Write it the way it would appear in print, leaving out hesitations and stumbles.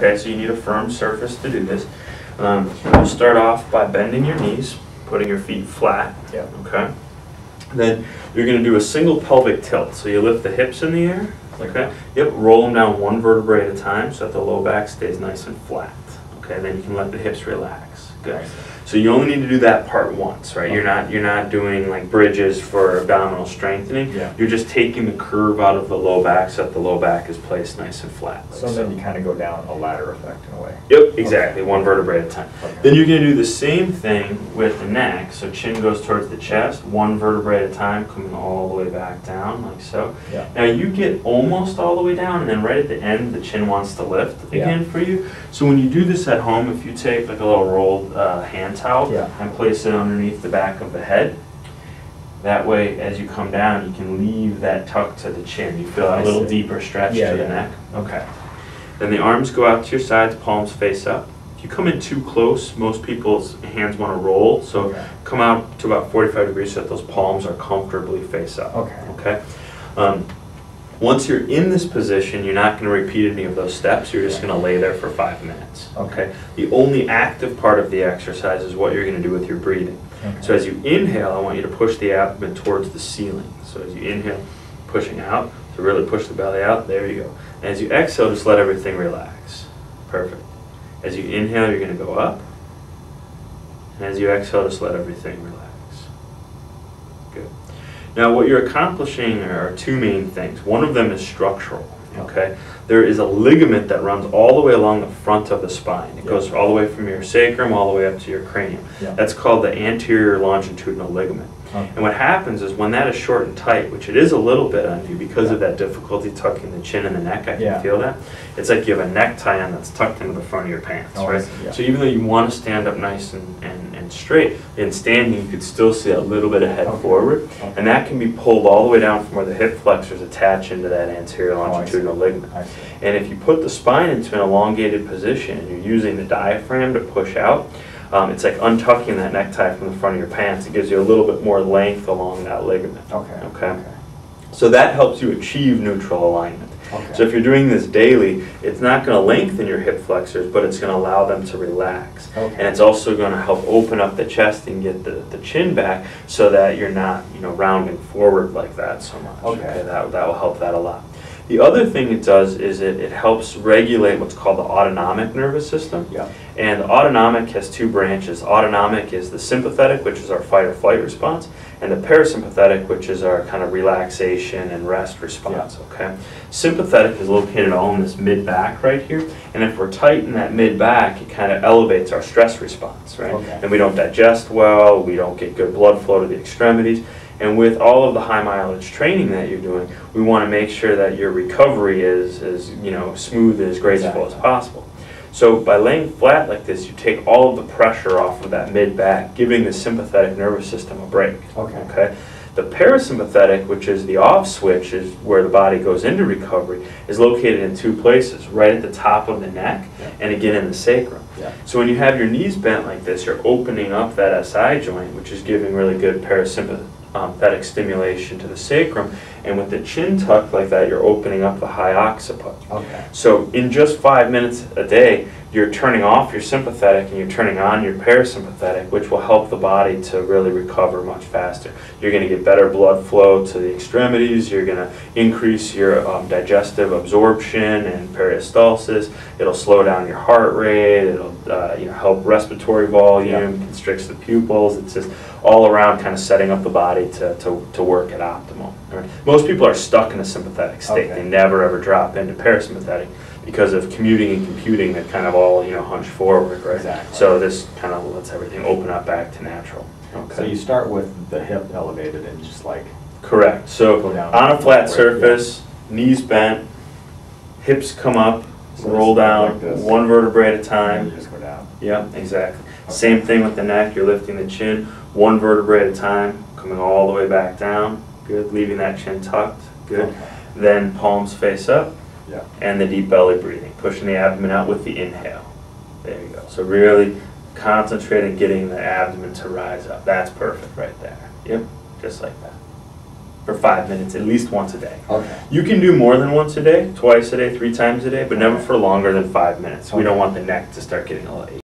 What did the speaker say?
Okay, so you need a firm surface to do this. You'll start off by bending your knees, putting your feet flat. Yeah. Okay. Then you're going to do a single pelvic tilt. So you lift the hips in the air. Okay. Yep. Roll them down one vertebrae at a time so that the low back stays nice and flat. Okay. Then you can let the hips relax. Good. So you only need to do that part once, right? Okay. You're not doing like bridges for abdominal strengthening. Yeah. You're just taking the curve out of the low back so that the low back is placed nice and flat. Like So then you kind of go down a ladder effect in a way. Yep, exactly. Okay. One vertebrae at a time. Okay. Then you're going to do the same thing with the neck. So chin goes towards the chest, one vertebrae at a time, coming all the way back down, like so. Yeah. Now you get almost all the way down, and then right at the end, the chin wants to lift again for you. So when you do this at home, if you take like a little rolled hand towel and place it underneath the back of the head, that way, as you come down, you can leave that tuck to the chin. You feel a little deeper stretch to the neck. Okay. Then the arms go out to your sides, palms face up. If you come in too close, most people's hands want to roll. So come out to about 45 degrees so that those palms are comfortably face up. Okay. Once you're in this position, you're not going to repeat any of those steps. You're just going to lay there for 5 minutes. Okay. The only active part of the exercise is what you're going to do with your breathing. Okay. So as you inhale, I want you to push the abdomen towards the ceiling. So as you inhale, pushing out, to really push the belly out, there you go. And as you exhale, just let everything relax. Perfect. As you inhale, you're going to go up. And as you exhale, just let everything relax. Good. Now what you're accomplishing are two main things. One of them is structural. Okay, there is a ligament that runs all the way along the front of the spine. It goes all the way from your sacrum all the way up to your cranium. That's called the anterior longitudinal ligament. And what happens is when that is short and tight, which it is a little bit on you because of that difficulty tucking the chin and the neck, I can feel that. It's like you have a necktie on that's tucked into the front of your pants, right? So even though you want to stand up nice and straight, in standing you could still see a little bit of head forward. And that can be pulled all the way down from where the hip flexors attach into that anterior longitudinal ligament. And if you put the spine into an elongated position and you're using the diaphragm to push out, it's like untucking that necktie from the front of your pants. It gives you a little bit more length along that ligament. Okay. So that helps you achieve neutral alignment. So if you're doing this daily, it's not going to lengthen your hip flexors, but it's going to allow them to relax. And it's also going to help open up the chest and get the chin back so that you're not, rounding forward like that so much. Okay. That will help that a lot. The other thing it does is it helps regulate what's called the autonomic nervous system. And the autonomic has two branches. Autonomic is the sympathetic, which is our fight or flight response, and the parasympathetic, which is our kind of relaxation and rest response. Okay. Sympathetic is located all in this mid-back right here, and if we're tight in that mid-back, it kind of elevates our stress response, right? And we don't digest well, we don't get good blood flow to the extremities. And with all of the high mileage training that you're doing, we want to make sure that your recovery is as smooth and as graceful as possible. So by laying flat like this, you take all of the pressure off of that mid-back, giving the sympathetic nervous system a break. Okay. The parasympathetic, which is the off switch, is where the body goes into recovery, is located in two places, right at the top of the neck and again in the sacrum. So when you have your knees bent like this, you're opening up that SI joint, which is giving really good parasympathetic stimulation to the sacrum, and with the chin tucked like that, you're opening up the high occiput. So in just 5 minutes a day, you're turning off your sympathetic and you're turning on your parasympathetic, which will help the body to really recover much faster. You're going to get better blood flow to the extremities. You're going to increase your digestive absorption and peristalsis. It'll slow down your heart rate. It'll help respiratory volume, constricts the pupils. It's just all around kind of setting up the body to work at optimal. Right? Most people are stuck in a sympathetic state. They never ever drop into parasympathetic because of commuting and computing that kind of all hunch forward, right? So this kind of lets everything open up back to natural. So you start with the hip elevated and just like correct. So on a flat surface, knees bent, hips come up, roll down like one vertebrae at a time. Just go down. Yeah, exactly. Same thing with the neck. You're lifting the chin one vertebrae at a time, coming all the way back down. Good. Leaving that chin tucked. Good. Then palms face up. And the deep belly breathing, pushing the abdomen out with the inhale. There you go. So really concentrate on getting the abdomen to rise up. That's perfect right there. Yep, just like that. for 5 minutes, at least once a day. Okay. You can do more than once a day, twice a day, 3 times a day, but never for longer than 5 minutes. We don't want the neck to start getting a little achy.